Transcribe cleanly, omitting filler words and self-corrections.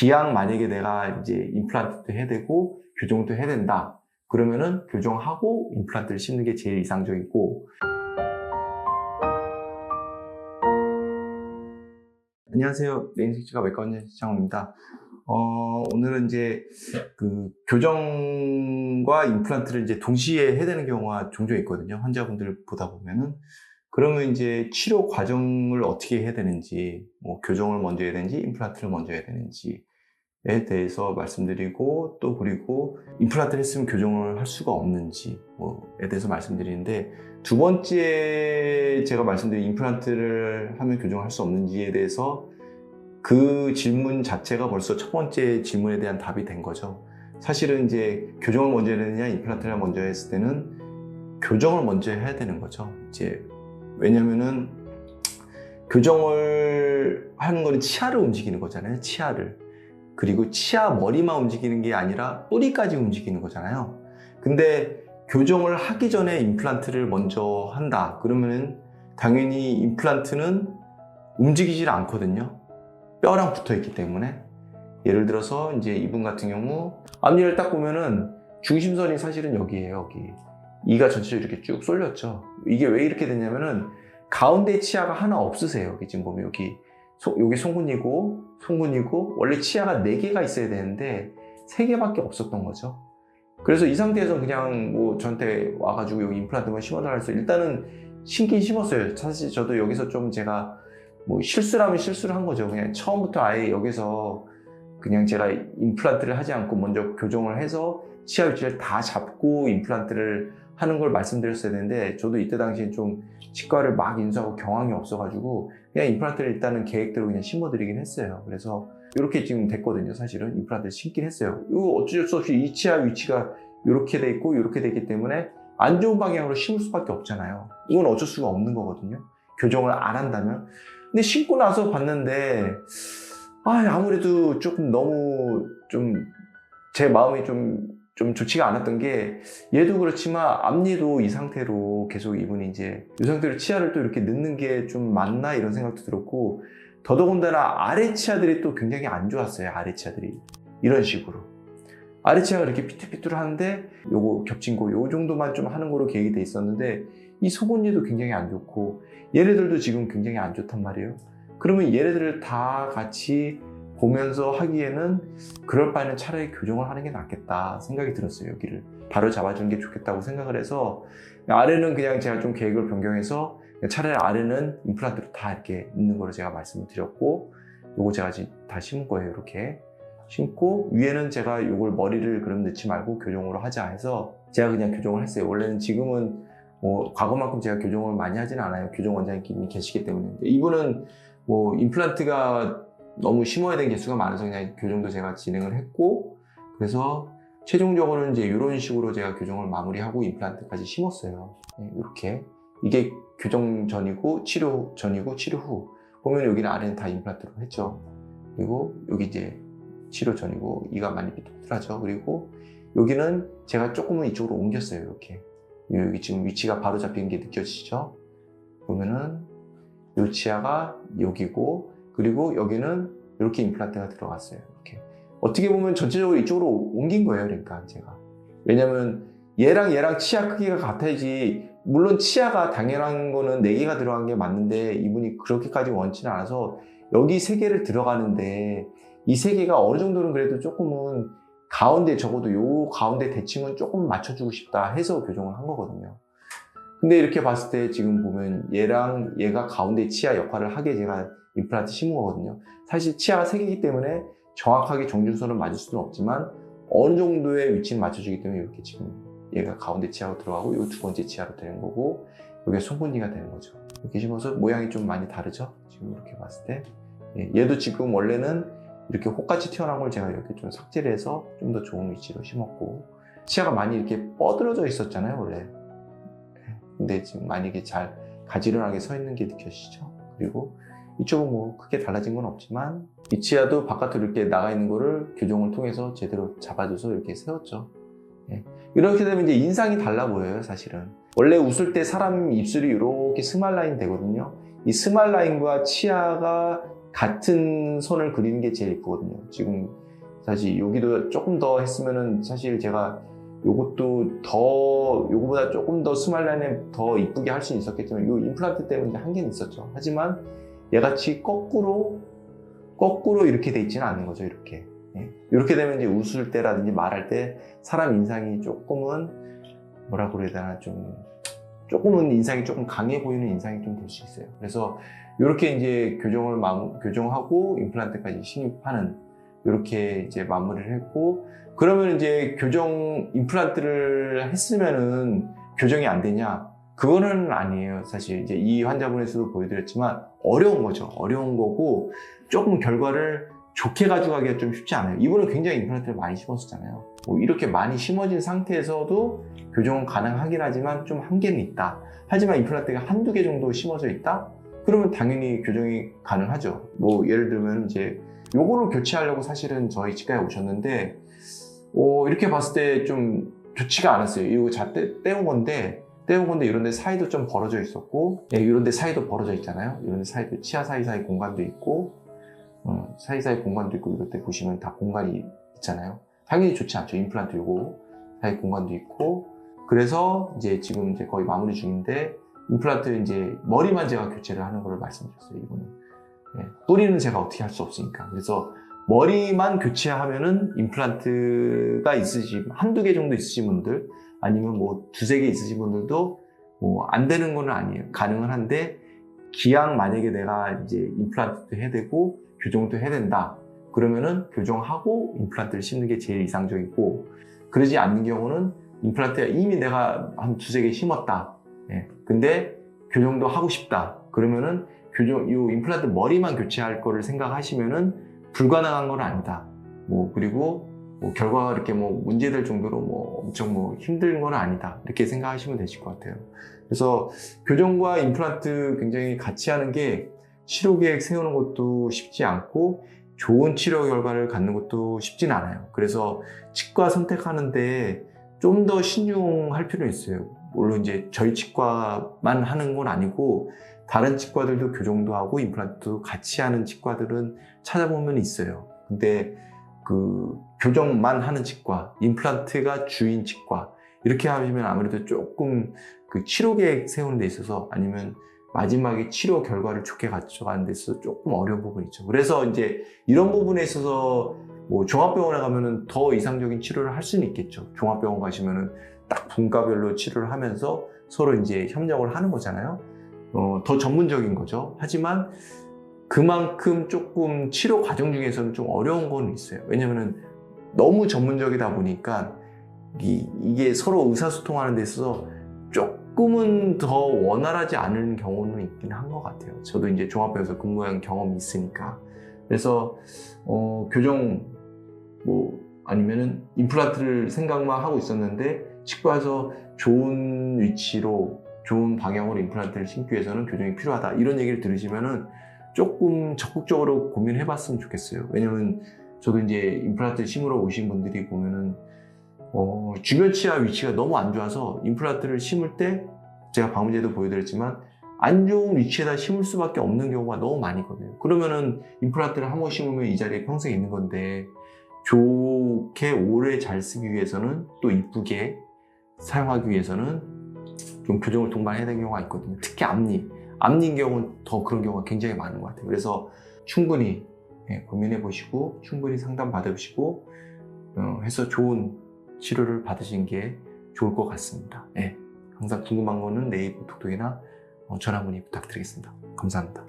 기왕 만약에 내가 이제 임플란트도 해야 되고 교정도 해야 된다. 그러면은 교정하고 임플란트를 심는 게 제일 이상적이고. 안녕하세요. 레인스치가 외과원장 시장호입니다. 오늘은 이제 그 교정과 임플란트를 이제 동시에 해야 되는 경우가 종종 있거든요. 환자분들 보다 보면은. 그러면 이제 치료 과정을 어떻게 해야 되는지, 뭐 교정을 먼저 해야 되는지, 임플란트를 먼저 해야 되는지에 대해서 말씀드리고, 또 그리고 임플란트를 했으면 교정을 할 수가 없는지, 뭐에 대해서 말씀드리는데, 두 번째 제가 말씀드린 임플란트를 하면 교정을 할 수 없는지에 대해서 그 질문 자체가 벌써 첫 번째 질문에 대한 답이 된 거죠. 사실은 이제 교정을 먼저 해야 되느냐, 임플란트를 먼저 했을 때는 교정을 먼저 해야 되는 거죠. 이제 왜냐면은 교정을 하는 거는 치아를 움직이는 거잖아요. 치아를. 그리고 치아 머리만 움직이는 게 아니라 뿌리까지 움직이는 거잖아요. 근데 교정을 하기 전에 임플란트를 먼저 한다. 그러면은 당연히 임플란트는 움직이질 않거든요. 뼈랑 붙어 있기 때문에. 예를 들어서 이제 이분 같은 경우 앞니를 딱 보면은 중심선이 사실은 여기예요. 여기. 이가 전체적으로 이렇게 쭉 쏠렸죠. 이게 왜 이렇게 됐냐면은 가운데 치아가 하나 없으세요. 여기 지금 보면 여기 송근이고 원래 치아가 4개가 있어야 되는데 3개밖에 없었던 거죠. 그래서 이 상태에서 그냥 뭐 저한테 와가지고 여기 임플란트만 심어달라 해서 일단은 심긴 심었어요. 사실 저도 여기서 좀 제가 뭐 실수라면 실수를 한 거죠. 그냥 처음부터 아예 여기서 그냥 제가 임플란트를 하지 않고 먼저 교정을 해서 치아 위치를 다 잡고 임플란트를 하는 걸 말씀드렸어야 되는데, 저도 이때 당시에 좀 치과를 막 인수하고 경황이 없어가지고 그냥 임플란트를 일단은 계획대로 그냥 심어드리긴 했어요. 그래서 이렇게 지금 됐거든요. 사실은 임플란트를 심긴 했어요. 이거 어쩔 수 없이 이 치아 위치가 이렇게 돼 있고 이렇게 되기 때문에 안 좋은 방향으로 심을 수밖에 없잖아요. 이건 어쩔 수가 없는 거거든요. 교정을 안 한다면. 근데 심고 나서 봤는데 아무래도 조금 너무 좀 제 마음이 좀 좋지가 않았던 게, 얘도 그렇지만 앞니도 이 상태로 계속 이분이 이제 이 상태로 치아를 또 이렇게 넣는 게 좀 맞나 이런 생각도 들었고, 더더군다나 아래 치아들이 또 굉장히 안 좋았어요. 아래 치아들이 이런 식으로 아래 치아가 이렇게 삐뚤삐뚤하는데 요거 겹친 거 요 정도만 좀 하는 거로 계획이 돼 있었는데, 이 속은니도 굉장히 안 좋고 얘네들도 지금 굉장히 안 좋단 말이에요. 그러면 얘네들을 다 같이 보면서 하기에는 그럴 바에는 차라리 교정을 하는 게 낫겠다 생각이 들었어요. 여기를 바로 잡아주는 게 좋겠다고 생각을 해서, 아래는 그냥 제가 좀 계획을 변경해서 차라리 아래는 임플란트로 다 이렇게 있는 거로 제가 말씀을 드렸고, 요거 제가 지금 다 심은 거예요. 이렇게 심고, 위에는 제가 요걸 머리를 그럼 넣지 말고 교정으로 하자 해서 제가 그냥 교정을 했어요. 원래는 지금은 뭐 과거만큼 제가 교정을 많이 하진 않아요. 교정 원장님이 계시기 때문에. 이분은 뭐 임플란트가 너무 심어야 되는 개수가 많아서 그냥 교정도 제가 진행을 했고, 그래서 최종적으로는 이제 이런 식으로 제가 교정을 마무리하고 임플란트까지 심었어요. 이렇게. 이게 교정 전이고 치료 전이고 치료 후. 보면 여기는 아래는 다 임플란트로 했죠. 그리고 여기 이제 치료 전이고 이가 많이 삐뚤하죠. 그리고 여기는 제가 조금은 이쪽으로 옮겼어요. 이렇게. 여기 지금 위치가 바로 잡히는 게 느껴지시죠? 보면은 이 치아가 여기고, 그리고 여기는 이렇게 임플란트가 들어갔어요. 이렇게. 어떻게 보면 전체적으로 이쪽으로 옮긴 거예요. 그러니까 제가. 왜냐면 얘랑 치아 크기가 같아야지. 물론 치아가 당연한 거는 4개가 들어간 게 맞는데 이분이 그렇게까지 원치는 않아서 여기 3개를 들어가는데, 이 3개가 어느 정도는 그래도 조금은 가운데, 적어도 요 가운데 대칭은 조금 맞춰주고 싶다 해서 교정을 한 거거든요. 근데 이렇게 봤을 때 지금 보면 얘랑 얘가 가운데 치아 역할을 하게 제가 임플란트 심은 거거든요. 사실 치아가 3개이기 때문에 정확하게 정준선을 맞을 수는 없지만 어느 정도의 위치는 맞춰주기 때문에 이렇게 지금 얘가 가운데 치아로 들어가고 이 두 번째 치아로 되는 거고, 여기가 송곳니가 되는 거죠. 이렇게 심어서 모양이 좀 많이 다르죠? 지금 이렇게 봤을 때. 얘도 지금 원래는 이렇게 혹같이 튀어나온 걸 제가 이렇게 좀 삭제를 해서 좀 더 좋은 위치로 심었고, 치아가 많이 이렇게 뻗어져 있었잖아요, 원래. 근데 지금 많이 이게 잘 가지런하게 서 있는 게 느껴지시죠? 그리고 이쪽은 뭐 크게 달라진 건 없지만 이 치아도 바깥으로 이렇게 나가 있는 거를 교정을 통해서 제대로 잡아줘서 이렇게 세웠죠. 이렇게 되면 이제 인상이 달라 보여요. 사실은 원래 웃을 때 사람 입술이 이렇게 스마일 라인 되거든요. 이 스마일 라인과 치아가 같은 선을 그리는 게 제일 예쁘거든요. 지금 사실 여기도 조금 더 했으면은 사실 제가 요것도 더 요거보다 조금 더 스마일 라인에 더 이쁘게 할 수 있었겠지만 요 임플란트 때문에 한계는 있었죠. 하지만 얘같이 거꾸로 이렇게 돼 있지는 않은 거죠. 이렇게 이렇게 되면 이제 웃을 때라든지 말할 때 사람 인상이 조금은 뭐라 그래야 되나 조금은 인상이 조금 강해 보이는 인상이 좀 될 수 있어요. 그래서 이렇게 이제 교정하고 임플란트까지 식입하는 이렇게 이제 마무리를 했고, 그러면 이제 임플란트를 했으면은 교정이 안 되냐? 그거는 아니에요. 사실 이제 이 환자분에서도 보여드렸지만 어려운 거죠. 어려운 거고 조금 결과를 좋게 가져가기가 좀 쉽지 않아요. 이분은 굉장히 임플란트를 많이 심었었잖아요. 뭐 이렇게 많이 심어진 상태에서도 교정은 가능하긴 하지만 좀 한계는 있다. 하지만 임플란트가 한두 개 정도 심어져 있다? 그러면 당연히 교정이 가능하죠. 뭐 예를 들면 이제 요거를 교체하려고 사실은 저희 치과에 오셨는데 이렇게 봤을 때 좀 좋지가 않았어요. 이거 떼운 건데 이런 데 사이도 좀 벌어져 있었고, 이런 데 사이도 벌어져 있잖아요. 이런 데 사이도 치아 사이사이 공간도 있고 사이사이 공간도 있고, 이럴 때 보시면 다 공간이 있잖아요. 당연히 좋지 않죠. 임플란트 요거 사이 공간도 있고. 그래서 이제 지금 이제 거의 마무리 중인데, 임플란트 이제 머리만 제가 교체를 하는 걸 말씀드렸어요. 이거는 뿌리는 제가 어떻게 할 수 없으니까. 그래서 머리만 교체하면은 임플란트가 한두 개 정도 있으신 분들, 아니면 뭐 두세 개 있으신 분들도 뭐 안 되는 건 아니에요. 가능은 한데, 기왕 만약에 내가 이제 임플란트도 해야 되고 교정도 해야 된다, 그러면은 교정하고 임플란트를 심는 게 제일 이상적이고, 그러지 않는 경우는 임플란트가 이미 내가 한 두세 개 심었다, 근데 교정도 하고 싶다, 그러면은 이 임플란트 머리만 교체할 거를 생각하시면은 불가능한 건 아니다. 그리고 결과가 이렇게 문제될 정도로 엄청 힘든 건 아니다, 이렇게 생각하시면 되실 것 같아요. 그래서 교정과 임플란트 굉장히 같이 하는 게 치료 계획 세우는 것도 쉽지 않고 좋은 치료 결과를 갖는 것도 쉽진 않아요. 그래서 치과 선택하는데 좀 더 신중할 필요는 있어요. 물론 이제 저희 치과만 하는 건 아니고 다른 치과들도 교정도 하고 임플란트도 같이 하는 치과들은 찾아보면 있어요. 근데 그 교정만 하는 치과, 임플란트가 주인 치과, 이렇게 하시면 아무래도 조금 그 치료 계획 세우는 데 있어서, 아니면 마지막에 치료 결과를 좋게 가져가는 데 있어서 조금 어려운 부분이 있죠. 그래서 이제 이런 부분에 있어서 종합병원에 가면은 더 이상적인 치료를 할 수는 있겠죠. 종합병원 가시면은 딱 분과별로 치료를 하면서 서로 이제 협력을 하는 거잖아요. 더 전문적인 거죠. 하지만 그만큼 조금 치료 과정 중에서는 좀 어려운 건 있어요. 왜냐면은 너무 전문적이다 보니까 이게 서로 의사소통하는 데 있어서 조금은 더 원활하지 않은 경우는 있긴 한 것 같아요. 저도 이제 종합병원에서 근무한 경험이 있으니까. 그래서 교정 아니면은 임플란트를 생각만 하고 있었는데 치과에서 좋은 위치로 좋은 방향으로 임플란트를 심기 위해서는 교정이 필요하다, 이런 얘기를 들으시면은 조금 적극적으로 고민해 봤으면 좋겠어요. 왜냐면 저도 이제 임플란트 심으러 오신 분들이 보면은 주변 치아 위치가 너무 안 좋아서 임플란트를 심을 때 제가 방금 전에도 보여드렸지만 안 좋은 위치에다 심을 수밖에 없는 경우가 너무 많이 있거든요. 그러면은 임플란트를 한 번 심으면 이 자리에 평생 있는 건데, 좋게 오래 잘 쓰기 위해서는, 또 이쁘게 사용하기 위해서는 좀 교정을 동반해야 되는 경우가 있거든요. 특히 앞니인 경우는 더 그런 경우가 굉장히 많은 것 같아요. 그래서 충분히 고민해 보시고 충분히 상담 받으시고 해서 좋은 치료를 받으시는 게 좋을 것 같습니다. 항상 궁금한 거는 네이버 톡톡이나 전화 문의 부탁드리겠습니다. 감사합니다.